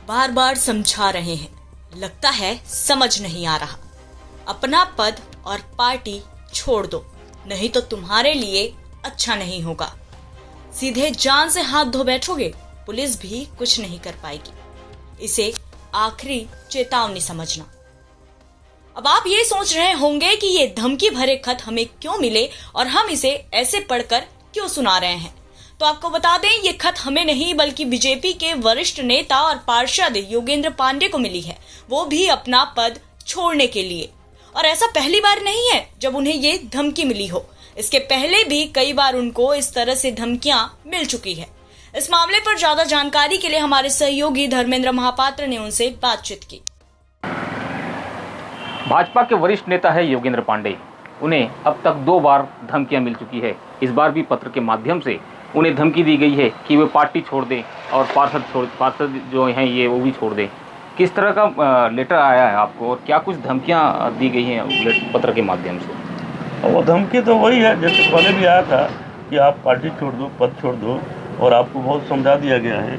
बार बार समझा रहे हैं, लगता है समझ नहीं आ रहा। अपना पद और पार्टी छोड़ दो, नहीं तो तुम्हारे लिए अच्छा नहीं होगा। सीधे जान से हाथ धो बैठोगे, पुलिस भी कुछ नहीं कर पाएगी। इसे आखिरी चेतावनी समझना। अब आप ये सोच रहे होंगे कि ये धमकी भरे खत हमें क्यों मिले और हम इसे ऐसे पढ़कर क्यों सुना रहे हैं। तो आपको बता दें, ये खत हमें नहीं बल्कि बीजेपी के वरिष्ठ नेता और पार्षद योगेंद्र पांडे को मिली है, वो भी अपना पद छोड़ने के लिए। और ऐसा पहली बार नहीं है जब उन्हें ये धमकी मिली हो। इसके पहले भी कई बार उनको इस तरह से धमकियां मिल चुकी है। इस मामले पर ज्यादा जानकारी के लिए हमारे सहयोगी धर्मेंद्र महापात्र ने उनसे बातचीत की। भाजपा के वरिष्ठ नेता है योगेंद्र पांडे। उन्हें अब तक 2 बार धमकियां मिल चुकी है। इस बार भी पत्र के माध्यम से उन्हें धमकी दी गई है कि वे पार्टी छोड़ दें और पार्षद जो हैं ये वो भी छोड़ दें। किस तरह का लेटर आया है आपको और क्या कुछ धमकियां दी गई हैं पत्र के माध्यम से? वो धमकी तो वही है जैसे पहले भी आया था कि आप पार्टी छोड़ दो, पद छोड़ दो, और आपको बहुत समझा दिया गया है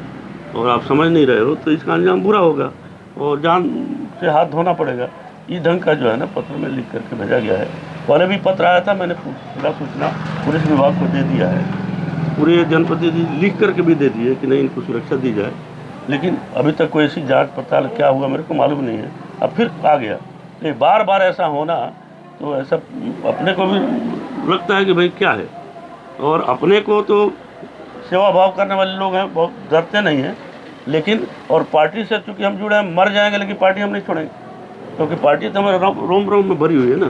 और आप समझ नहीं रहे हो तो इसका अंजाम बुरा होगा और जान से हाथ धोना पड़ेगा। ये ढंग का जो है ना पत्र में लिख करके भेजा गया है। पहले भी पत्र आया था, मैंने पूरा सूचना पुलिस विभाग को दे दिया है, पूरे जनप्रतिनिधि लिख करके भी दे दिए कि नहीं इनको सुरक्षा दी जाए, लेकिन अभी तक कोई ऐसी जांच पड़ताल क्या हुआ मेरे को मालूम नहीं है। अब फिर आ गया, तो बार बार ऐसा होना तो ऐसा अपने को भी लगता है कि भाई क्या है। और अपने को तो सेवा भाव करने वाले लोग हैं, बहुत डरते नहीं हैं, लेकिन और पार्टी से चूँकि हम जुड़े हैं, मर जाएंगे लेकिन पार्टी हम नहीं छोड़ेंगे, क्योंकि पार्टी तो हमारे रोम रोम में भरी हुई है ना,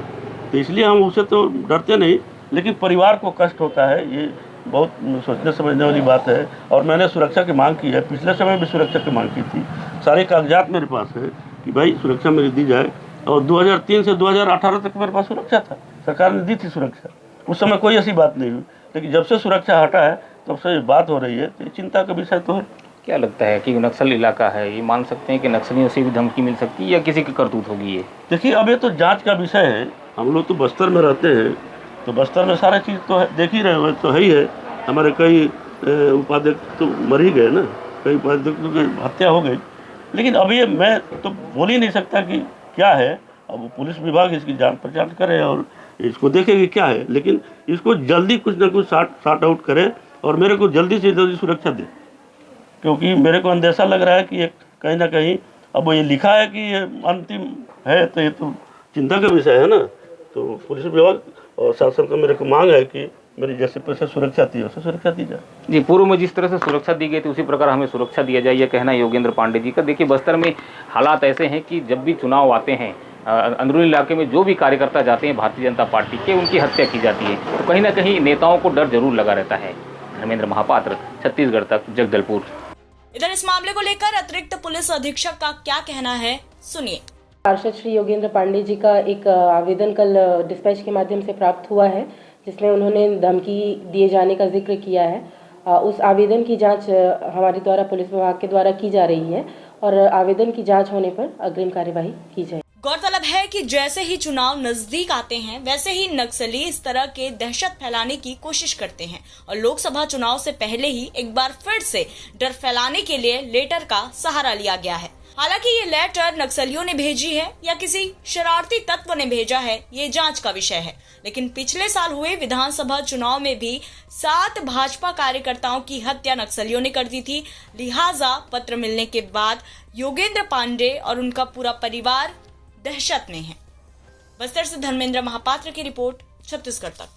तो इसलिए हम उसे तो डरते नहीं, लेकिन परिवार को कष्ट होता है। ये बहुत सोचने समझने वाली बात है। और मैंने सुरक्षा की मांग की है, पिछले समय भी सुरक्षा की मांग की थी। सारे कागजात मेरे पास है कि भाई सुरक्षा मेरी दी जाए, और 2003 से 2018 तक मेरे पास सुरक्षा था, सरकार ने दी थी सुरक्षा, उस समय कोई ऐसी बात नहीं हुई। लेकिन जब से सुरक्षा हटा है तब से ये बात हो रही है, तो चिंता का विषय तो है। क्या लगता है कि नक्सल इलाका है, ये मान सकते हैं कि नक्सलियों से भी धमकी मिल सकती है या किसी की करतूत होगी ये? देखिए, अब ये तो जांच का विषय है। हम लोग तो बस्तर में रहते हैं, तो बस्तर में सारा चीज़ तो है, देख ही रहे हो, तो है ही है। हमारे कई उपाध्यक्ष तो मर ही गए ना, कई उपाध्यक्षों की हत्या हो गई। लेकिन अब ये मैं तो बोल ही नहीं सकता कि क्या है। अब पुलिस विभाग इसकी जांच पड़ताल करे और इसको देखेगी क्या है, लेकिन इसको जल्दी कुछ ना कुछ सॉर्ट आउट करे और मेरे को जल्दी से जल्दी सुरक्षा दे, क्योंकि मेरे को अंदेशा लग रहा है कि ये कहीं ना कहीं अब ये लिखा है कि ये अंतिम है, तो ये तो चिंता का विषय है ना। तो पुलिस विभाग और शासन का मेरे को मांग है कि मेरी जैसे पैसे सुरक्षा दी वैसे सुरक्षा दी जाए। जी, पूर्व में जिस तरह से सुरक्षा दी गई थी उसी प्रकार हमें सुरक्षा दिया जाए, यह कहना है योगेंद्र पांडे जी का। देखिए, बस्तर में हालात ऐसे हैं कि जब भी चुनाव आते हैं, अंदरूनी इलाके में जो भी कार्यकर्ता जाते हैं भारतीय जनता पार्टी के, उनकी हत्या की जाती है। तो कहीं ना कहीं नेताओं को डर जरूर लगा रहता है। धर्मेंद्र महापात्र, छत्तीसगढ़ तक, जगदलपुर। इधर इस मामले को लेकर अतिरिक्त पुलिस अधीक्षक का क्या कहना है, सुनिए। पार्षद श्री योगेंद्र पांडे जी का एक आवेदन कल डिस्पैच के माध्यम से प्राप्त हुआ है, जिसमें उन्होंने धमकी दिए जाने का जिक्र किया है। उस आवेदन की जांच हमारे द्वारा पुलिस विभाग के द्वारा की जा रही है और आवेदन की जांच होने पर अग्रिम कार्यवाही की जाए। गौरतलब है कि जैसे ही चुनाव नजदीक आते हैं, वैसे ही नक्सली इस तरह के दहशत फैलाने की कोशिश करते हैं और लोकसभा चुनाव से पहले ही एक बार फिर से डर फैलाने के लिए लेटर का सहारा लिया गया है। हालांकि ये लेटर नक्सलियों ने भेजी है या किसी शरारती तत्व ने भेजा है, ये जांच का विषय है। लेकिन पिछले साल हुए विधानसभा चुनाव में भी 7 भाजपा कार्यकर्ताओं की हत्या नक्सलियों ने कर दी थी। लिहाजा पत्र मिलने के बाद योगेंद्र पांडे और उनका पूरा परिवार दहशत में है। बस्तर से धर्मेंद्र महापात्र की रिपोर्ट, छत्तीसगढ़ तक।